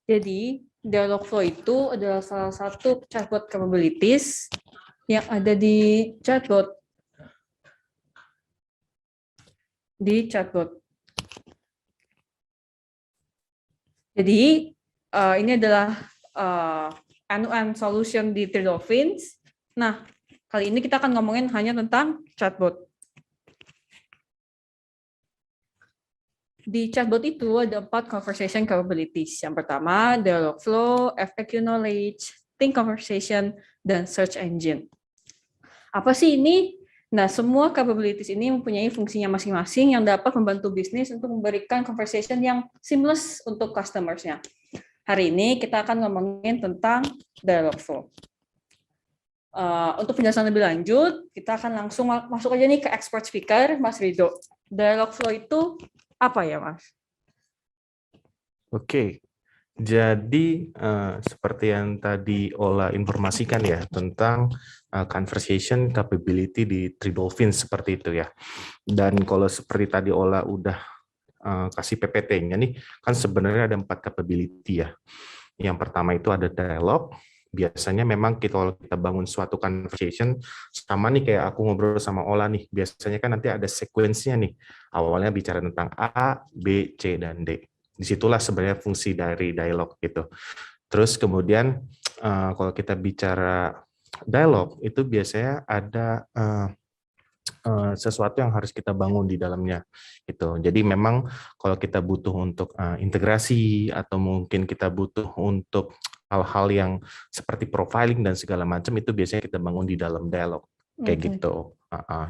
Jadi, Dialogflow itu adalah salah satu chatbot capabilities yang ada di chatbot. Jadi, ini adalah end-to-end solution di Three Dolphins. Nah, kali ini kita akan ngomongin hanya tentang chatbot. Di chatbot itu ada 4 conversation capabilities. Yang pertama, Dialogflow, FAQ knowledge, think conversation, dan search engine. Apa sih ini? Nah, semua capabilities ini mempunyai fungsinya masing-masing yang dapat membantu bisnis untuk memberikan conversation yang seamless untuk customers-nya. Hari ini kita akan ngomongin tentang Dialogflow. Untuk penjelasan lebih lanjut, kita akan langsung masuk aja nih ke expert speaker, Mas Rido. Dialogflow itu apa ya, Mas? Oke, jadi seperti yang tadi Ola informasikan ya tentang conversation capability di Three Dolphins seperti itu ya. Dan kalau seperti tadi Ola udah kasih PPT-nya nih, kan sebenarnya ada 4 capability ya. Yang pertama itu ada dialog. Biasanya memang kalau kita bangun suatu conversation, sama nih kayak aku ngobrol sama Ola nih, biasanya kan nanti ada sequence-nya nih. Awalnya bicara tentang A, B, C, dan D. Disitulah sebenarnya fungsi dari dialog gitu. Terus kemudian kalau kita bicara dialog, itu biasanya ada sesuatu yang harus kita bangun di dalamnya gitu. Jadi memang kalau kita butuh untuk integrasi atau mungkin kita butuh untuk hal-hal yang seperti profiling dan segala macam itu biasanya kita bangun di dalam dialog kayak gitu.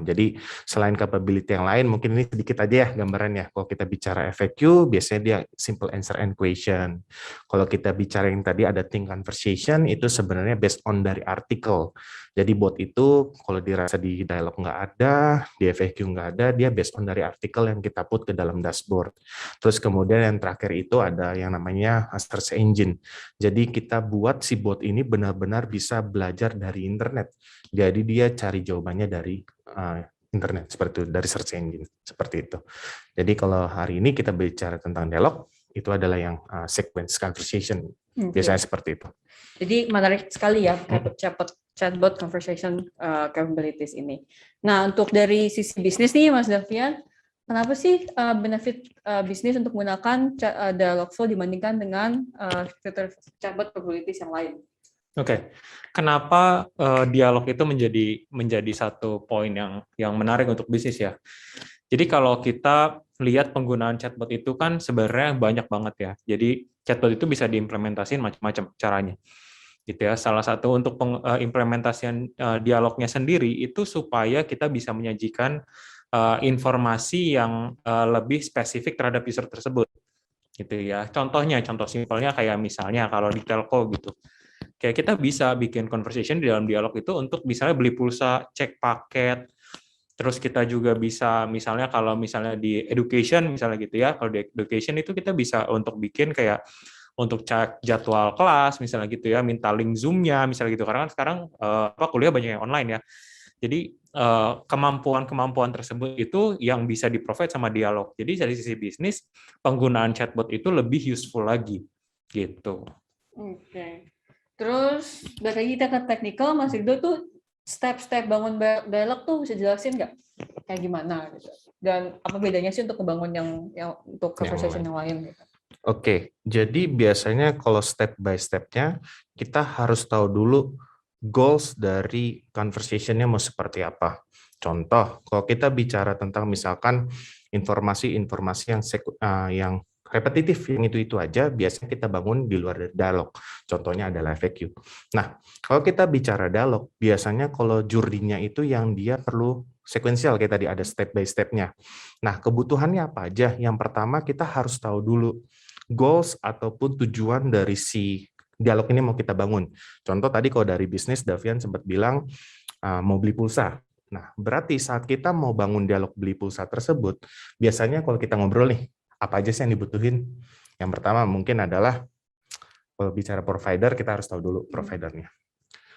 Jadi selain capability yang lain, mungkin ini sedikit aja ya gambarannya. Kalau kita bicara FAQ, biasanya dia simple answer and question. Kalau kita bicara yang tadi ada think conversation, itu sebenarnya based on dari artikel. Jadi bot itu kalau dirasa di dialog nggak ada, di FAQ nggak ada, dia based on dari artikel yang kita put ke dalam dashboard. Terus kemudian yang terakhir itu ada yang namanya search engine. Jadi kita buat si bot ini benar-benar bisa belajar dari internet. Jadi dia cari jawabannya dari internet seperti itu, dari search engine seperti itu. Jadi kalau hari ini kita bicara tentang dialog, itu adalah yang sequence conversation. Biasanya seperti itu. Jadi menarik sekali ya chatbot conversation capabilities ini. Nah, untuk dari sisi bisnis nih Mas Davian, kenapa sih benefit bisnis untuk menggunakan Dialogflow dibandingkan dengan fitur chatbot capabilities yang lain? Oke, kenapa dialog itu menjadi satu poin yang menarik untuk bisnis ya? Jadi kalau kita lihat penggunaan chatbot itu kan sebenarnya banyak banget ya. Jadi chatbot itu bisa diimplementasikan macam-macam caranya. Gitu ya. Salah satu untuk implementasian dialognya sendiri itu supaya kita bisa menyajikan informasi yang lebih spesifik terhadap user tersebut. Gitu ya. Contoh simpelnya kayak misalnya kalau di telco gitu. Kayak kita bisa bikin conversation di dalam dialog itu untuk misalnya beli pulsa, cek paket, terus kita juga bisa misalnya kalau misalnya di education misalnya gitu ya, kalau di education itu kita bisa untuk bikin kayak untuk cek jadwal kelas misalnya gitu ya, minta link Zoom-nya misalnya gitu, karena kan sekarang kuliah banyak yang online ya. Jadi kemampuan-kemampuan tersebut itu yang bisa di-provide sama dialog. Jadi dari sisi bisnis penggunaan chatbot itu lebih useful lagi gitu. Oke. Terus dari kita ke technical, Mas Rido tuh step-step bangun dialog tuh bisa jelasin nggak? Kayak gimana gitu? Dan apa bedanya sih untuk membangun yang untuk conversation yang lain? Gitu? Oke, jadi biasanya kalau step by step-nya kita harus tahu dulu goals dari conversation-nya mau seperti apa. Contoh, kalau kita bicara tentang misalkan informasi-informasi yang repetitif, yang itu aja, biasanya kita bangun di luar dari dialog. Contohnya adalah FAQ. Nah, kalau kita bicara dialog, biasanya kalau journey-nya itu yang dia perlu sekuensial, kayak tadi ada step by step-nya. Nah, kebutuhannya apa aja? Yang pertama, kita harus tahu dulu goals ataupun tujuan dari si dialog ini mau kita bangun. Contoh tadi kalau dari bisnis, Davian sempat bilang mau beli pulsa. Nah, berarti saat kita mau bangun dialog beli pulsa tersebut, biasanya kalau kita ngobrol nih, apa aja sih yang dibutuhin? Yang pertama mungkin adalah, kalau bicara provider, kita harus tahu dulu providernya.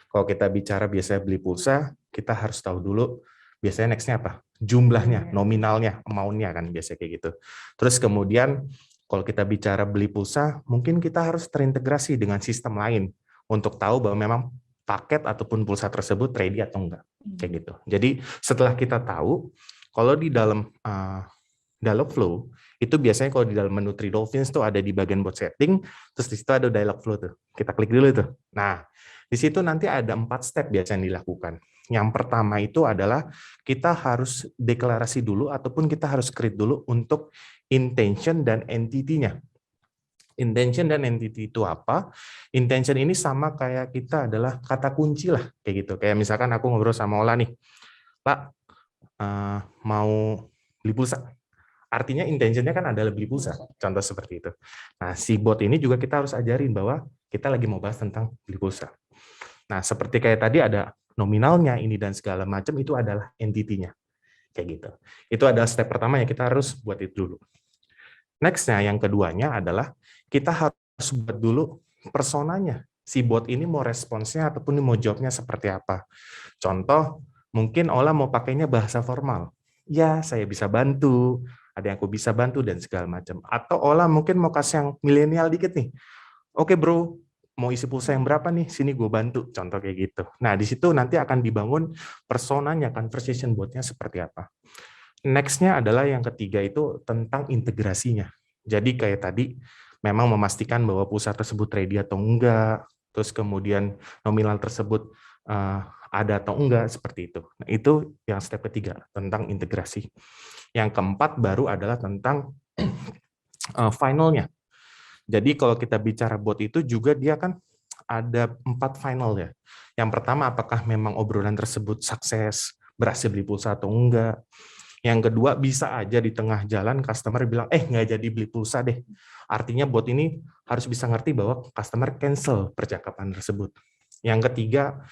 Kalau kita bicara biasanya beli pulsa, kita harus tahu dulu biasanya next-nya apa? Jumlahnya, nominalnya, amount-nya kan biasanya kayak gitu. Terus kemudian Kalau kita bicara beli pulsa, mungkin kita harus terintegrasi dengan sistem lain untuk tahu bahwa memang paket ataupun pulsa tersebut ready atau enggak. Kayak gitu. Jadi setelah kita tahu, kalau di dalam Dialogflow, itu biasanya kalau di dalam menu Three Dolphins tuh ada di bagian bot setting, terus di situ ada Dialogflow tuh. Kita klik dulu tuh. Nah, di situ nanti ada 4 step biasanya dilakukan. Yang pertama itu adalah kita harus deklarasi dulu ataupun kita harus create dulu untuk intention dan entity-nya. Intention dan entity itu apa? Intention ini sama kayak kita adalah kata kunci lah, kayak gitu. Kayak misalkan aku ngobrol sama Ola nih, Pak, mau beli pulsa. Artinya intentionnya kan adalah beli pulsa, contoh seperti itu. Nah, si bot ini juga kita harus ajarin bahwa kita lagi mau bahas tentang beli pulsa. Nah, seperti kayak tadi ada nominalnya ini dan segala macam, itu adalah entity-nya. Kayak gitu. Itu adalah step pertama yang kita harus buat itu dulu. Next-nya, yang keduanya adalah kita harus buat dulu personanya. Si bot ini mau responsnya ataupun mau jawabnya seperti apa. Contoh, mungkin Ola mau pakainya bahasa formal. Ya, saya bisa bantu, ada yang aku bisa bantu, dan segala macam. Atau Ola mungkin mau kasih yang milenial dikit nih. Oke bro, mau isi pulsa yang berapa nih? Sini gue bantu, contoh kayak gitu. Nah, di situ nanti akan dibangun personanya, conversation bot-nya seperti apa. Next-nya adalah yang ketiga itu tentang integrasinya. Jadi kayak tadi, memang memastikan bahwa pulsa tersebut ready atau enggak, terus kemudian nominal tersebut ada atau enggak, seperti itu. Nah, itu yang step ketiga, tentang integrasi. Yang keempat baru adalah tentang finalnya. Jadi kalau kita bicara bot itu juga dia kan ada 4 final ya. Yang pertama, apakah memang obrolan tersebut sukses, berhasil beli pulsa atau enggak. Yang kedua, bisa aja di tengah jalan customer bilang, nggak jadi beli pulsa deh. Artinya bot ini harus bisa ngerti bahwa customer cancel percakapan tersebut. Yang ketiga,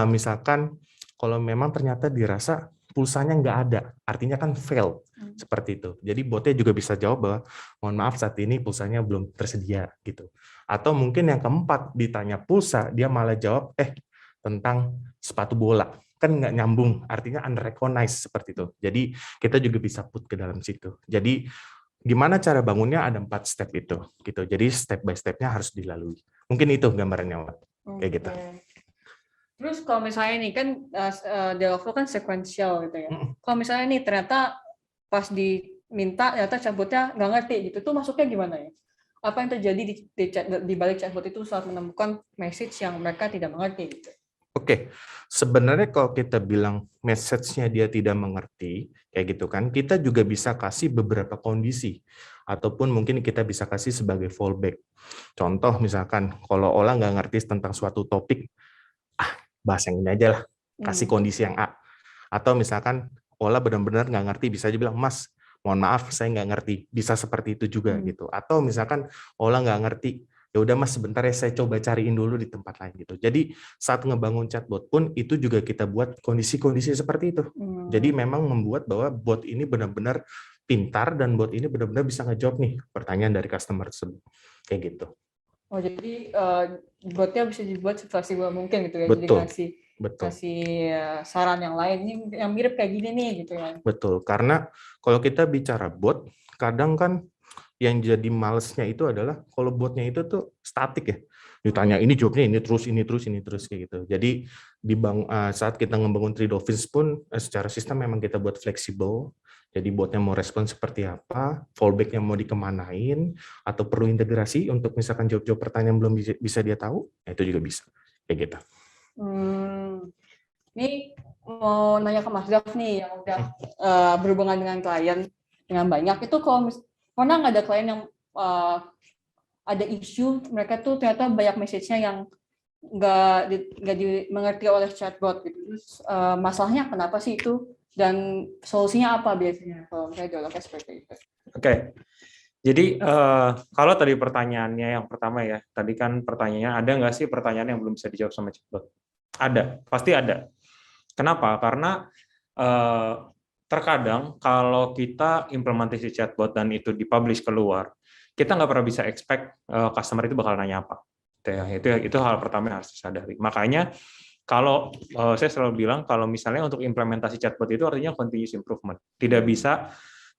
misalkan kalau memang ternyata dirasa pulsanya nggak ada, artinya kan fail, seperti itu. Jadi botnya juga bisa jawab bahwa, mohon maaf saat ini pulsanya belum tersedia, gitu. Atau mungkin yang keempat, ditanya pulsa, dia malah jawab, tentang sepatu bola. Kan nggak nyambung, artinya unrecognized, seperti itu. Jadi kita juga bisa put ke dalam situ. Jadi gimana cara bangunnya, ada 4 step itu, gitu. Jadi step by step-nya harus dilalui. Mungkin itu gambarannya, Wak. Kayak gitu. Terus kalau misalnya nih kan Dialogflow kan sequential gitu ya. Kalau misalnya nih ternyata pas diminta ternyata chatbotnya nggak ngerti gitu, tuh masuknya gimana ya? Apa yang terjadi di balik chatbot itu saat menemukan message yang mereka tidak mengerti gitu? Oke, sebenarnya kalau kita bilang message-nya dia tidak mengerti, kayak gitu kan, kita juga bisa kasih beberapa kondisi, ataupun mungkin kita bisa kasih sebagai fallback. Contoh misalkan, kalau Ola nggak ngerti tentang suatu topik, bahas yang ini aja lah, kasih kondisi yang A. Atau misalkan Ola benar-benar nggak ngerti, bisa aja bilang, Mas, mohon maaf, saya nggak ngerti. Bisa seperti itu juga gitu. Atau misalkan Ola nggak ngerti, ya udah Mas, sebentar ya saya coba cariin dulu di tempat lain gitu. Jadi saat ngebangun chatbot pun itu juga kita buat kondisi-kondisi seperti itu. Jadi memang membuat bahwa bot ini benar-benar pintar dan bot ini benar-benar bisa ngejawab nih pertanyaan dari customer tersebut. Kayak gitu. Oh, jadi botnya bisa dibuat sefleksibel mungkin gitu ya. Betul. Jadi Betul. kasih saran yang lain nih, yang mirip kayak gini nih gitu ya. Betul, karena kalau kita bicara bot, kadang kan yang jadi malesnya itu adalah kalau botnya itu tuh statik ya. Ditanya ini jawabnya ini terus kayak gitu. Jadi saat kita ngebangun Three Dolphins pun secara sistem memang kita buat fleksibel. Jadi botnya mau respon seperti apa, fallback-nya mau dikemanain, atau perlu integrasi untuk misalkan jawab-jawab pertanyaan belum bisa dia tahu, itu juga bisa. Kayak gitu. Ini mau nanya ke Mas Daf nih, yang udah berhubungan dengan klien dengan banyak. Itu kalau pernah nggak ada klien yang ada isu, mereka tuh ternyata banyak message-nya yang nggak dimengerti oleh chatbot gitu. Terus masalahnya kenapa sih itu? Dan solusinya apa biasanya kalau misalnya dialognya seperti itu? Oke. Jadi kalau tadi pertanyaannya yang pertama ya, tadi kan pertanyaannya ada nggak sih pertanyaan yang belum bisa dijawab sama chatbot? Ada, pasti ada. Kenapa? Karena terkadang kalau kita implementasi chatbot dan itu dipublish keluar, kita nggak pernah bisa expect customer itu bakal nanya apa. Itu hal pertama yang harus disadari. Makanya kalau saya selalu bilang kalau misalnya untuk implementasi chatbot itu artinya continuous improvement. Tidak bisa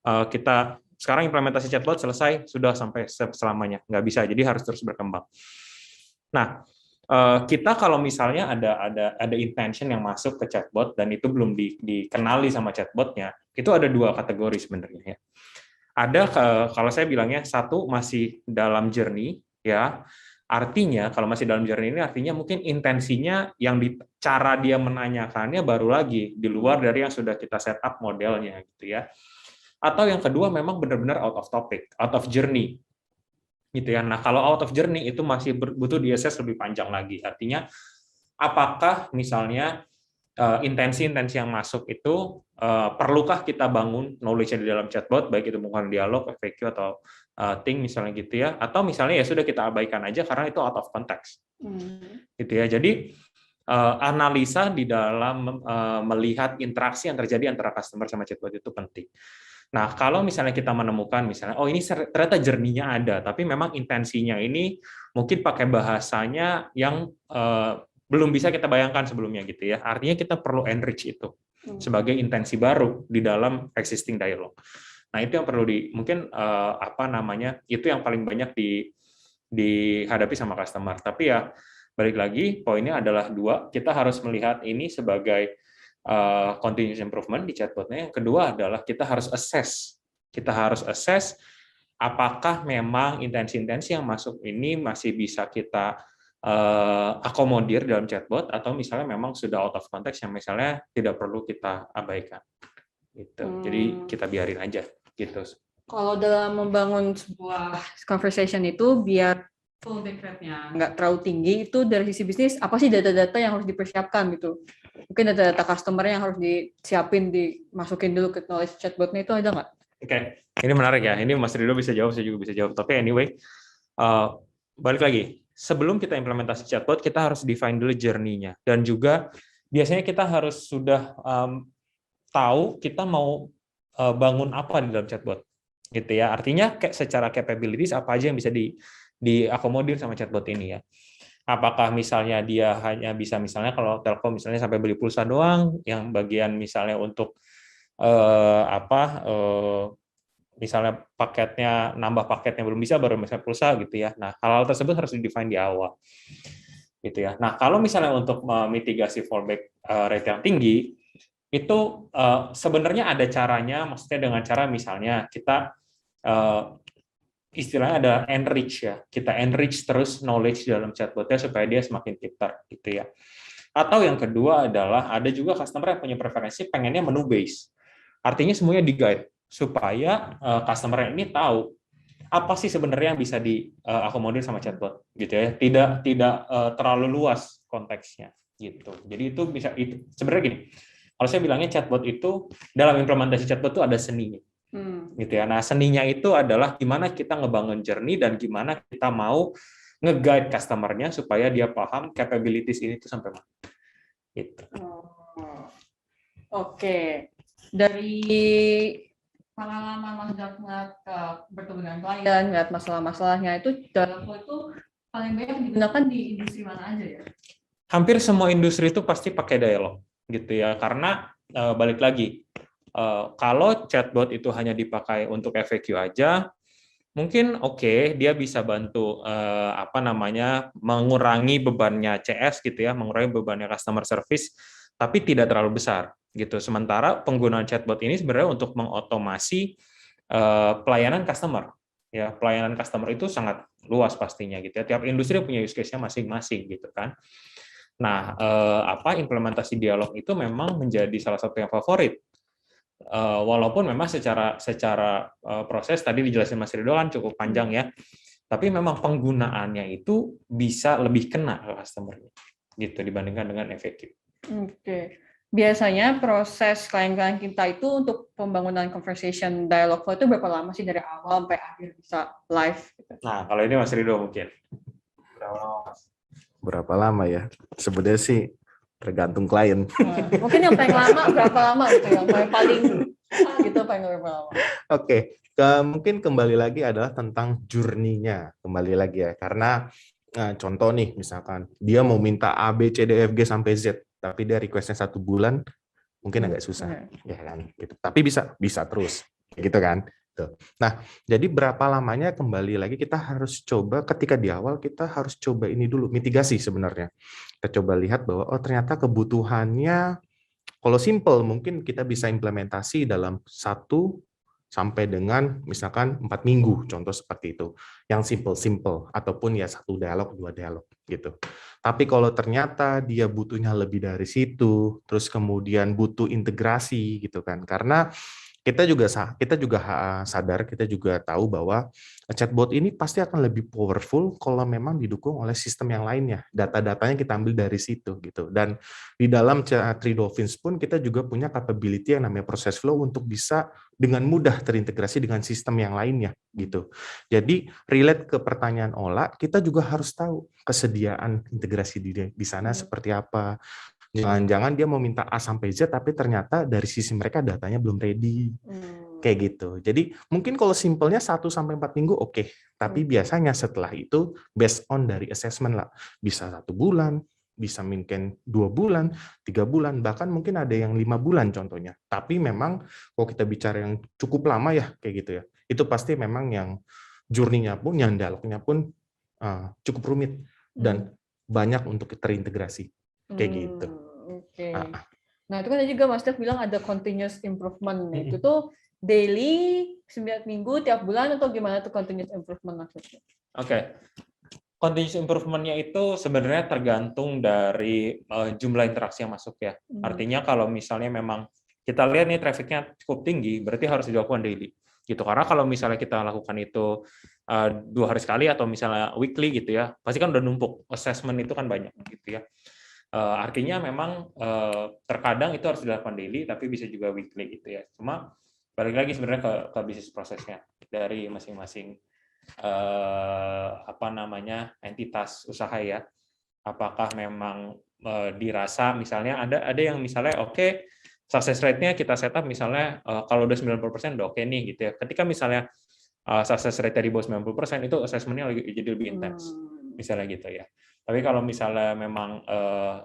kita sekarang implementasi chatbot selesai, sudah sampai selamanya. Nggak bisa, jadi harus terus berkembang. Nah, kita kalau misalnya ada intention yang masuk ke chatbot dan itu belum dikenali sama chatbotnya, itu ada 2 kategori sebenarnya ya. Ada kalau saya bilangnya satu masih dalam journey ya. Artinya kalau masih dalam journey ini artinya mungkin intensinya yang cara dia menanyakannya baru lagi di luar dari yang sudah kita set up modelnya gitu ya. Atau yang kedua memang benar-benar out of topic, out of journey. Gitu ya. Nah, kalau out of journey itu masih butuh diassess lebih panjang lagi. Artinya apakah misalnya intensi-intensi yang masuk itu perlukah kita bangun knowledge di dalam chatbot, baik itu menggunakan dialog, FAQ atau think misalnya gitu ya, atau misalnya ya sudah kita abaikan aja karena itu out of context. Gitu ya. Jadi analisa di dalam melihat interaksi yang terjadi antara customer sama chatbot itu penting. Nah, kalau misalnya kita menemukan misalnya, oh ini ternyata journey-nya ada, tapi memang intensinya ini mungkin pakai bahasanya yang belum bisa kita bayangkan sebelumnya gitu ya. Artinya kita perlu enrich itu sebagai intensi baru di dalam existing dialog. Nah, itu yang perlu mungkin itu yang paling banyak dihadapi sama customer. Tapi ya balik lagi poinnya adalah 2, kita harus melihat ini sebagai continuous improvement di chatbotnya. Yang kedua adalah kita harus assess. Kita harus assess apakah memang intensi-intensi yang masuk ini masih bisa kita akomodir dalam chatbot atau misalnya memang sudah out of context yang misalnya tidak perlu kita abaikan. Gitu. Jadi kita biarin aja gitu. Kalau dalam membangun sebuah conversation itu biar fallback rate-nya nggak terlalu tinggi, itu dari sisi bisnis apa sih data-data yang harus dipersiapkan gitu? Mungkin data-data customer yang harus disiapin, dimasukin dulu ke knowledge chatbotnya, itu ada nggak? Oke, ini menarik ya. Ini Mas Rido bisa jawab, saya juga bisa jawab. Tapi anyway, balik lagi. Sebelum kita implementasi chatbot, kita harus define dulu journey-nya. Dan juga biasanya kita harus sudah tahu kita mau bangun apa di dalam chatbot. Gitu ya. Artinya secara capabilities apa aja yang bisa diakomodir sama chatbot ini ya. Apakah misalnya dia hanya bisa misalnya kalau Telkom misalnya sampai beli pulsa doang, yang bagian misalnya untuk misalnya paketnya nambah paketnya belum bisa baru misalnya pulsa gitu ya. Nah, hal-hal tersebut harus di-define di awal. Gitu ya. Nah, kalau misalnya untuk mitigasi fallback rate yang tinggi itu sebenarnya ada caranya, maksudnya dengan cara misalnya kita istilahnya ada enrich ya, kita enrich terus knowledge dalam chatbotnya supaya dia semakin pintar gitu ya. Atau yang kedua adalah ada juga customer yang punya preferensi pengennya menu base, artinya semuanya di guide supaya customer ini tahu apa sih sebenarnya yang bisa diakomodir sama chatbot gitu ya, tidak terlalu luas konteksnya gitu. Jadi itu bisa sebenarnya gini, kalau saya bilangnya chatbot itu dalam implementasi chatbot itu ada seninya. Gitu ya. Nah, seninya itu adalah gimana kita ngebangun journey dan gimana kita mau nge-guide customer-nya supaya dia paham capabilities ini tuh sampai mana. Gitu. Oke. Dari pengalaman Mas Dagnat bertemu dengan klien, lihat masalah-masalahnya, itu Dialogflow itu paling banyak digunakan di industri mana aja ya? Hampir semua industri itu pasti pakai dialog gitu ya, karena balik lagi. Kalau chatbot itu hanya dipakai untuk FAQ aja, mungkin oke, dia bisa bantu mengurangi bebannya CS gitu ya, mengurangi bebannya customer service, tapi tidak terlalu besar gitu. Sementara penggunaan chatbot ini sebenarnya untuk mengotomasi pelayanan customer. Ya, pelayanan customer itu sangat luas pastinya gitu ya. Tiap industri punya use case-nya masing-masing gitu kan. Nah, implementasi dialog itu memang menjadi salah satu yang favorit. Walaupun memang secara proses tadi dijelasin Mas Rido kan cukup panjang ya, tapi memang penggunaannya itu bisa lebih kena ke customer-nya gitu dibandingkan dengan FAQ. Oke. Biasanya proses klien-klien kita itu untuk pembangunan conversation Dialogflow itu berapa lama sih dari awal sampai akhir bisa live? Nah, kalau ini Mas Rido mungkin. Berapa lama ya? Sebenarnya sih tergantung klien. Mungkin yang paling lama berapa lama gitu, yang paling gitu paling berapa lama? Oke, mungkin kembali lagi adalah tentang journey-nya, kembali lagi ya, karena contoh nih misalkan dia mau minta A, B, C, D, F, G sampai Z, tapi dia request-nya 1 bulan, mungkin agak susah, ya kan? Gitu. Tapi bisa terus, gitu kan? Tuh. Nah, jadi berapa lamanya kembali lagi kita harus coba ketika di awal kita harus coba ini dulu mitigasi sebenarnya. Kita coba lihat bahwa oh ternyata kebutuhannya kalau simple mungkin kita bisa implementasi dalam 1 sampai dengan misalkan 4 minggu, contoh seperti itu. Yang simple-simple ataupun ya 1 dialog, 2 dialog gitu. Tapi kalau ternyata dia butuhnya lebih dari situ, terus kemudian butuh integrasi gitu kan. Karena kita juga sadar, kita juga tahu bahwa chatbot ini pasti akan lebih powerful kalau memang didukung oleh sistem yang lainnya. Data-datanya kita ambil dari situ gitu. Dan di dalam Three Dolphins pun kita juga punya capability yang namanya process flow untuk bisa dengan mudah terintegrasi dengan sistem yang lainnya gitu. Jadi relate ke pertanyaan Ola, kita juga harus tahu kesediaan integrasi di sana seperti apa. Jangan-jangan dia mau minta A sampai Z, tapi ternyata dari sisi mereka datanya belum ready. Kayak gitu. Jadi mungkin kalau simpelnya 1 sampai 4 minggu oke. Tapi biasanya setelah itu based on dari assessment lah. Bisa 1 bulan, bisa mungkin 2 bulan, 3 bulan, bahkan mungkin ada yang 5 bulan contohnya. Tapi memang kalau kita bicara yang cukup lama ya kayak gitu ya. Itu pasti memang yang journey-nya pun, yang dialognya pun cukup rumit dan banyak untuk terintegrasi. Kayak gitu. Oke. Nah, itu kan tadi juga Mas Dev bilang ada continuous improvement. Itu tuh daily, 9 minggu, tiap bulan, atau gimana tuh continuous improvement maksudnya? Oke. Continuous improvement-nya itu sebenarnya tergantung dari jumlah interaksi yang masuk ya. Artinya kalau misalnya memang kita lihat nih traffic-nya cukup tinggi, berarti harus dilakukan daily. Gitu. Karena kalau misalnya kita lakukan itu 2 hari sekali atau misalnya weekly gitu ya, pasti kan udah numpuk. Assessment itu kan banyak gitu ya. Artinya memang terkadang itu harus dilakukan daily, tapi bisa juga weekly gitu ya. Cuma balik lagi sebenarnya ke bisnis prosesnya dari masing-masing entitas usaha ya. Apakah memang dirasa misalnya ada yang misalnya oke, success rate-nya kita setup misalnya kalau udah 90% udah oke nih gitu ya. Ketika misalnya success rate di bawah 90% itu assessment-nya jadi lebih intens. Misalnya gitu ya. Tapi kalau misalnya memang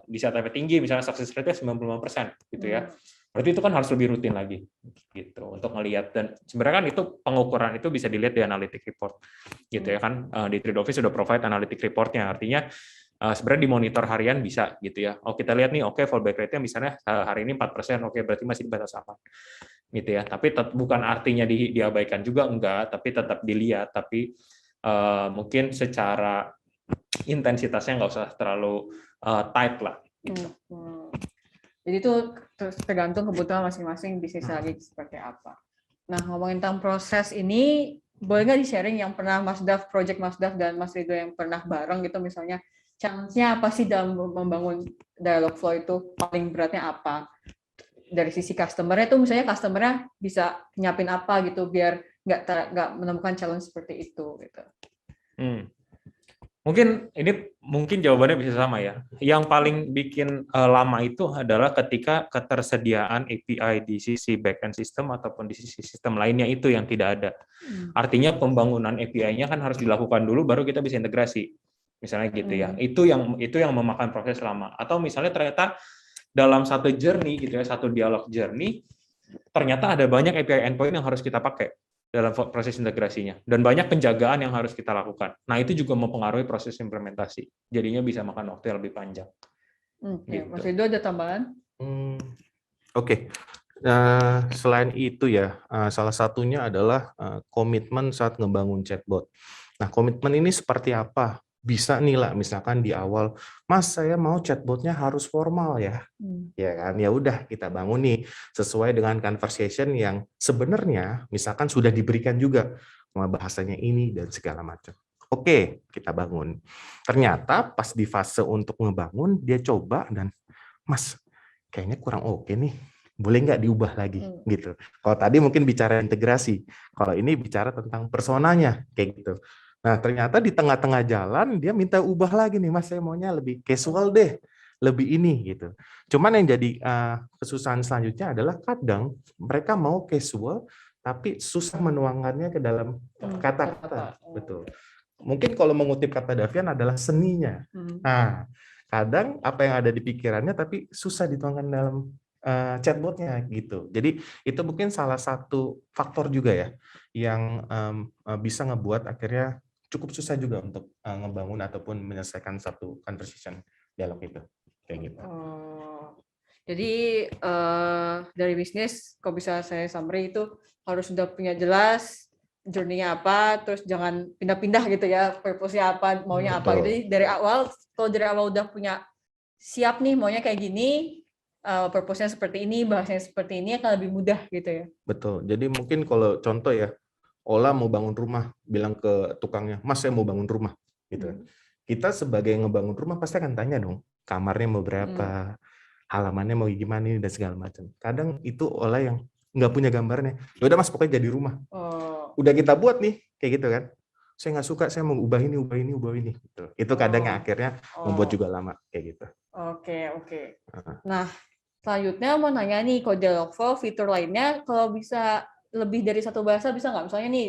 bisa sampai tinggi, misalnya success rate-nya 95% gitu ya, berarti itu kan harus lebih rutin lagi gitu untuk ngelihat. Dan sebenarnya kan itu pengukuran itu bisa dilihat di analytic report gitu ya kan. Di Three Dolphins sudah provide analytic report-nya, artinya sebenarnya dimonitor harian bisa gitu ya. Oh kita lihat nih, oke fallback rate-nya misalnya hari ini 4%, oke berarti masih di batas apa gitu ya. Tapi bukan artinya diabaikan juga, enggak, tapi tetap dilihat. Tapi mungkin secara intensitasnya nggak usah terlalu tight lah. Gitu. Jadi itu tergantung kebutuhan masing-masing bisnis lagi seperti apa. Nah, ngomongin tentang proses ini, boleh nggak di-sharing yang pernah Mas Dav, project Mas Dav dan Mas Ridho yang pernah bareng gitu, misalnya challenge-nya apa sih dalam membangun dialog flow itu, paling beratnya apa? Dari sisi customer-nya tuh misalnya customer-nya bisa nyiapin apa gitu biar nggak menemukan challenge seperti itu gitu. Mungkin jawabannya bisa sama ya. Yang paling bikin lama itu adalah ketika ketersediaan API di sisi backend system ataupun di sisi sistem lainnya itu yang tidak ada. Artinya pembangunan API-nya kan harus dilakukan dulu baru kita bisa integrasi. Misalnya gitu ya. Itu yang memakan proses lama. Atau misalnya ternyata dalam satu journey gitu ya, satu dialog journey, ternyata ada banyak API endpoint yang harus kita pakai dalam proses integrasinya, dan banyak penjagaan yang harus kita lakukan. Nah, itu juga mempengaruhi proses implementasi. Jadinya bisa makan waktu yang lebih panjang. Gitu. Mas Ridho ada tambahan? Oke. Selain itu ya, salah satunya adalah komitmen saat ngebangun chatbot. Nah, komitmen ini seperti apa? Bisa nih lah, misalkan di awal, Mas saya mau chatbotnya harus formal ya, ya kan? Ya udah kita bangun nih sesuai dengan conversation yang sebenarnya misalkan sudah diberikan juga bahasanya ini dan segala macam. Oke, kita bangun. Ternyata pas di fase untuk ngebangun dia coba dan Mas kayaknya kurang oke nih. Boleh nggak diubah lagi gitu. Kalau tadi mungkin bicara integrasi, kalau ini bicara tentang personanya kayak gitu. Nah, ternyata di tengah-tengah jalan dia minta ubah lagi nih, Mas, saya maunya lebih casual deh, lebih ini gitu. Cuman yang jadi kesusahan selanjutnya adalah kadang mereka mau casual tapi susah menuangkannya ke dalam kata-kata. Betul. Mungkin kalau mengutip kata Davian adalah seninya. Nah, kadang apa yang ada di pikirannya tapi susah dituangkan dalam chatbotnya gitu. Jadi itu mungkin salah satu faktor juga ya yang bisa ngebuat akhirnya cukup susah juga untuk ngebangun ataupun menyelesaikan satu conversation dialog itu kayak gitu. Oh, jadi dari bisnis, kalau bisa saya summary itu harus sudah punya jelas journey-nya apa, terus jangan pindah-pindah gitu ya, purpose-nya apa, maunya apa gitu. Betul. Jadi dari awal, kalau dari awal udah punya siap nih maunya kayak gini, purpose-nya seperti ini, bahasanya seperti ini akan lebih mudah gitu ya. Betul. Jadi mungkin kalau contoh ya, Ola mau bangun rumah, bilang ke tukangnya, Mas saya mau bangun rumah, gitu. Kita sebagai yang ngebangun rumah pasti akan tanya dong, kamarnya mau berapa, halamannya mau gimana dan segala macam. Kadang itu Ola yang nggak punya gambarnya. Ya udah Mas pokoknya jadi rumah. Oh, Udah kita buat nih, kayak gitu kan. Saya nggak suka, saya mau ubah ini, ubah ini, ubah ini. Gitu. Itu kadang yang akhirnya membuat juga lama kayak gitu. Oke. Nah, selanjutnya mau nanya nih, kalau Dialogflow fitur lainnya kalau bisa lebih dari satu bahasa bisa nggak? Misalnya nih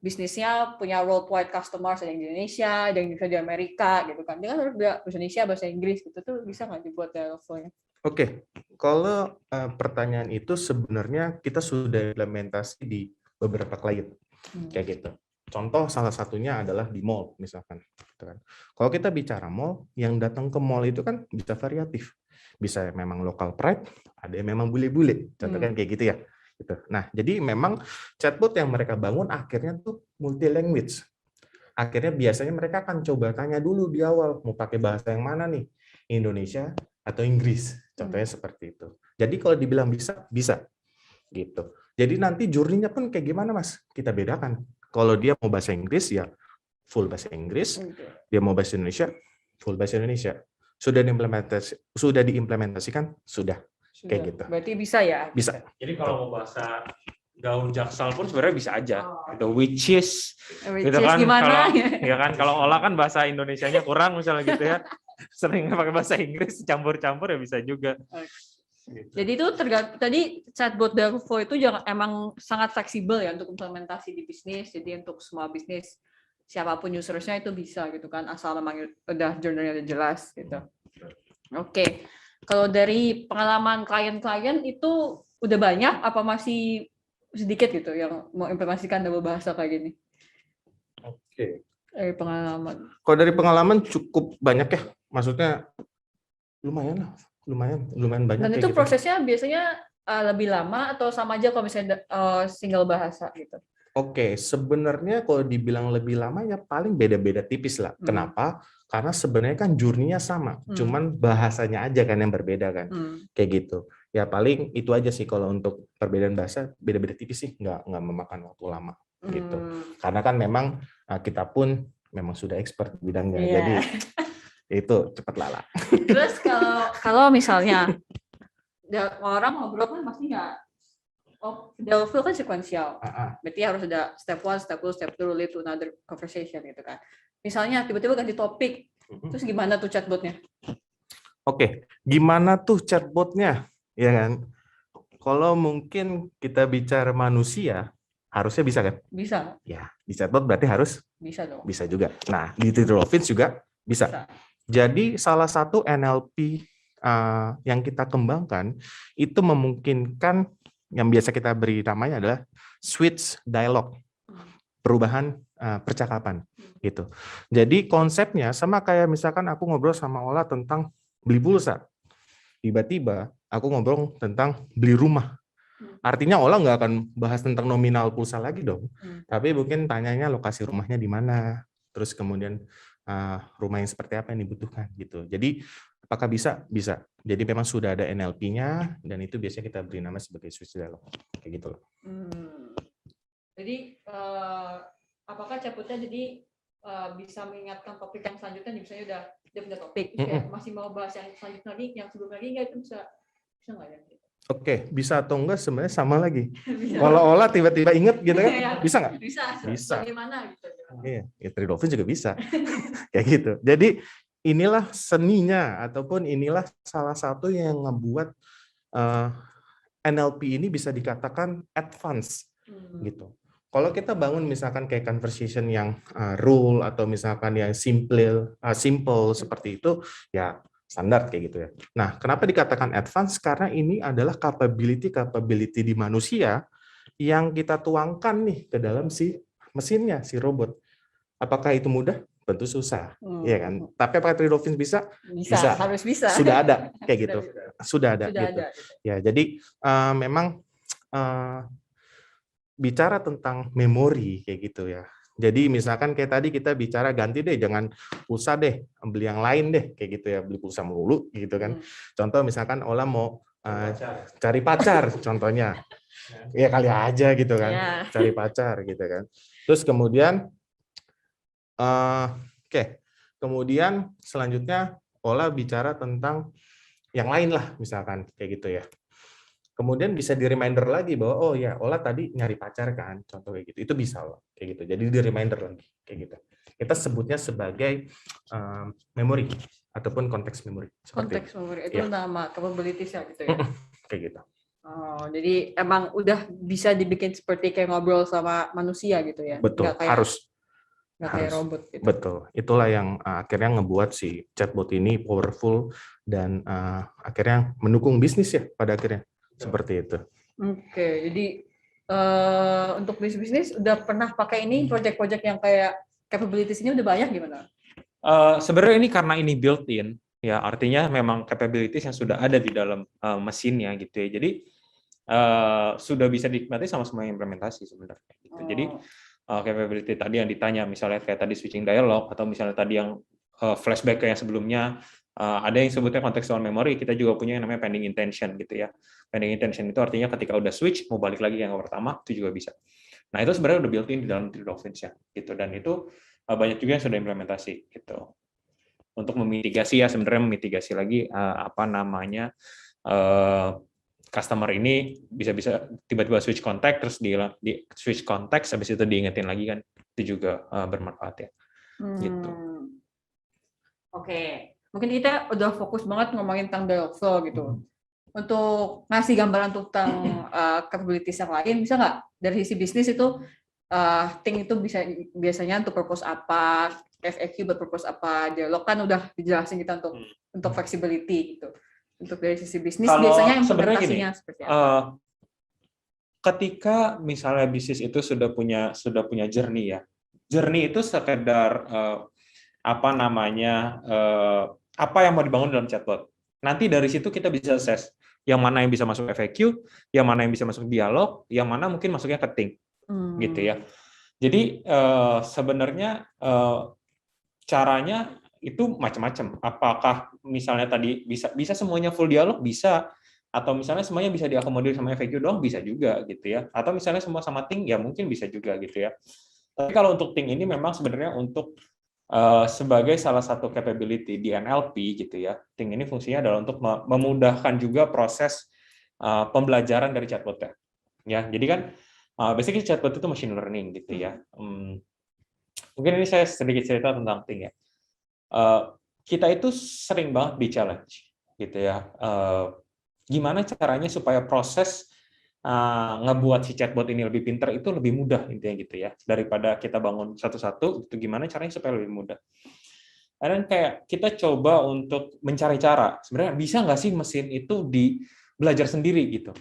bisnisnya punya worldwide customers, ada yang di Indonesia, ada yang juga di Amerika gitu kan. Dia kan harus bahasa Indonesia, bahasa Inggris gitu tuh bisa nggak dibuat Dialogflow-nya? Oke, kalau pertanyaan itu sebenarnya kita sudah implementasi di beberapa klien kayak gitu. Contoh salah satunya adalah di mall misalkan. Gitu kan. Kalau kita bicara mall, yang datang ke mall itu kan bisa variatif. Bisa memang local pride, ada yang memang bule-bule. Contoh kan kayak gitu ya. Gitu. Nah, jadi memang chatbot yang mereka bangun akhirnya tuh multi language. Akhirnya biasanya mereka akan coba tanya dulu di awal mau pakai bahasa yang mana nih, Indonesia atau Inggris. Contohnya seperti itu. Jadi kalau dibilang bisa, bisa. Gitu. Jadi nanti journey-nya pun kayak gimana, Mas? Kita bedakan. Kalau dia mau bahasa Inggris, ya full bahasa Inggris. Dia mau bahasa Indonesia, full bahasa Indonesia. Sudah diimplementasikan? Sudah. Kayak gitu. Berarti bisa ya? Bisa. Jadi kalau mau bahasa gaul jaksel pun sebenarnya bisa aja. Gitu. Which is gitu kan, gimana? Ya kan, kalau Ola kan bahasa Indonesianya kurang misalnya gitu ya. Sering pakai bahasa Inggris campur-campur ya bisa juga. Jadi itu tergantung tadi chatbot Dialogflow itu emang sangat fleksibel ya untuk implementasi di bisnis. Jadi untuk semua bisnis siapapun usersnya itu bisa gitu kan, asal memang udah journalnya udah jelas gitu. Oke. Kalau dari pengalaman klien-klien itu udah banyak apa masih sedikit gitu yang mau implementasikan double bahasa kayak gini? Oke. Dari pengalaman. Kalau dari pengalaman cukup banyak ya. Maksudnya lumayan lah. Lumayan banyak. Dan kayak itu gitu. prosesnya biasanya lebih lama atau sama aja kalau misalnya single bahasa gitu? Oke, sebenarnya kalau dibilang lebih lama ya paling beda-beda tipis lah. Kenapa? Karena sebenarnya kan journey-nya sama, cuman bahasanya aja kan yang berbeda kan, kayak gitu. Ya paling itu aja sih kalau untuk perbedaan bahasa beda-beda tipis sih, nggak memakan waktu lama gitu. Karena kan memang kita pun memang sudah expert di bidangnya, jadi itu cepat lala. Terus kalau misalnya orang ngobrol kan pasti nggak. Dialogflow kan sekuensial. Berarti harus ada step 1, step 2, step 2, lead to another conversation gitu kan. Misalnya tiba-tiba ganti topik, terus gimana tuh chatbotnya? Oke, gimana tuh chatbotnya? Ya kan? Kalau mungkin kita bicara manusia, harusnya bisa kan? Bisa. Ya, di chatbot berarti harus bisa dong. Bisa juga. Nah, di Dolphins juga bisa. Jadi salah satu NLP yang kita kembangkan itu memungkinkan yang biasa kita beri namanya adalah switch dialogue, perubahan percakapan gitu. Jadi konsepnya sama kayak misalkan aku ngobrol sama Ola tentang beli pulsa, tiba-tiba aku ngobrol tentang beli rumah. Artinya Ola nggak akan bahas tentang nominal pulsa lagi dong, tapi mungkin tanyanya lokasi rumahnya di mana, terus kemudian rumah yang seperti apa yang dibutuhkan gitu. Jadi apakah bisa? Bisa. Jadi memang sudah ada NLP-nya dan itu biasanya kita beri nama sebagai switch dialogue kayak gitu loh. Jadi apakah chatbotnya jadi bisa mengingatkan topik yang selanjutnya, misalnya dia punya topik, kayak masih mau bahas yang selanjutnya lagi, yang sebelum lagi nggak, itu bisa nggak ya? Oke, bisa atau enggak sebenarnya sama lagi. Kalau Ola tiba-tiba inget gitu kan, bisa nggak? Bisa. Bagaimana gitu? Iya, ya Dolphins juga bisa. Kayak gitu. Jadi inilah seninya ataupun inilah salah satu yang ngebuat NLP ini bisa dikatakan advance gitu. Kalau kita bangun misalkan kayak conversation yang rule atau misalkan yang simple seperti itu, ya Standar kayak gitu ya. Nah, kenapa dikatakan advance? Karena ini adalah capability di manusia yang kita tuangkan nih ke dalam si mesinnya, si robot. Apakah itu mudah? Tentu susah, ya kan? Tapi apakah Three Dolphins bisa? Bisa, harus bisa. Sudah ada kayak gitu. Sudah ada Sudah gitu. ada. Ya, jadi memang bicara tentang memori kayak gitu ya. Jadi misalkan kayak tadi kita bicara ganti deh, jangan pulsa deh, beli yang lain deh, kayak gitu ya, beli pulsa mulu gitu kan. Contoh misalkan Ola mau cari pacar, contohnya, ya kali aja gitu kan, cari pacar gitu kan. Terus kemudian, kemudian selanjutnya Ola bicara tentang yang lain lah, misalkan kayak gitu ya. Kemudian bisa di reminder lagi bahwa oh ya Ola tadi nyari pacar kan, contoh kayak gitu, itu bisa loh kayak gitu. Jadi di reminder lagi kayak gitu. Kita sebutnya sebagai memori ataupun konteks memori. Konteks memori itu nama capabilities ya gitu ya. Kayak gitu. Oh, jadi emang udah bisa dibikin seperti kayak ngobrol sama manusia gitu ya. Betul, Nggak kayak, harus. Nggak kayak robot gitu. Betul, itulah yang akhirnya ngebuat si chatbot ini powerful dan akhirnya mendukung bisnis ya pada akhirnya. Seperti itu. Oke, jadi untuk bisnis udah pernah pakai ini project-project yang kayak capabilities ini udah banyak gimana? Sebenarnya ini karena ini built-in, ya artinya memang capabilities yang sudah ada di dalam mesinnya gitu ya. Jadi sudah bisa dinikmati sama semua implementasi sebenarnya. Gitu. Jadi capability tadi yang ditanya, misalnya kayak tadi switching dialog atau misalnya tadi yang flashback kayak yang sebelumnya. Ada yang sebutnya contextual memory, kita juga punya yang namanya pending intention gitu ya. Pending intention itu artinya ketika udah switch mau balik lagi yang pertama itu juga bisa. Nah itu sebenarnya udah built-in di dalam Three Dolphins ya gitu, dan itu banyak juga yang sudah implementasi gitu. Untuk memitigasi ya sebenarnya memitigasi lagi customer ini bisa tiba-tiba switch kontak terus di switch konteks habis itu diingetin lagi kan, itu juga bermanfaat ya. Gitu. Oke. Mungkin kita udah fokus banget ngomongin tentang dialog flow gitu. Untuk ngasih gambaran tentang capabilities yang lain, bisa nggak dari sisi bisnis itu Think itu biasanya untuk purpose apa, FAQ berpurpose apa, dialog kan udah dijelasin kita untuk flexibility gitu. Untuk dari sisi bisnis biasanya implementasinya seperti apa? Ketika misalnya bisnis itu sudah punya journey ya. Journey itu sekedar apa yang mau dibangun dalam chatbot. Nanti dari situ kita bisa assess yang mana yang bisa masuk FAQ, yang mana yang bisa masuk dialog, yang mana mungkin masuknya ke Think. Gitu ya. Jadi sebenarnya caranya itu macam-macam. Apakah misalnya tadi bisa semuanya full dialog, bisa, atau misalnya semuanya bisa diakomodir sama FAQ doang, bisa juga gitu ya. Atau misalnya semua sama Think ya mungkin bisa juga gitu ya. Tapi kalau untuk Think ini memang sebenarnya untuk sebagai salah satu capability di NLP gitu ya. Think ini fungsinya adalah untuk memudahkan juga proses pembelajaran dari chatbot ya. Jadi kan basically chatbot itu machine learning gitu ya. Mungkin ini saya sedikit cerita tentang Think ya. Kita itu sering banget di challenge gitu ya. Gimana caranya supaya proses ngebuat si chatbot ini lebih pintar itu lebih mudah intinya gitu ya, daripada kita bangun satu-satu itu gimana caranya supaya lebih mudah. Dan kayak kita coba untuk mencari cara sebenarnya bisa nggak sih mesin itu belajar sendiri gitu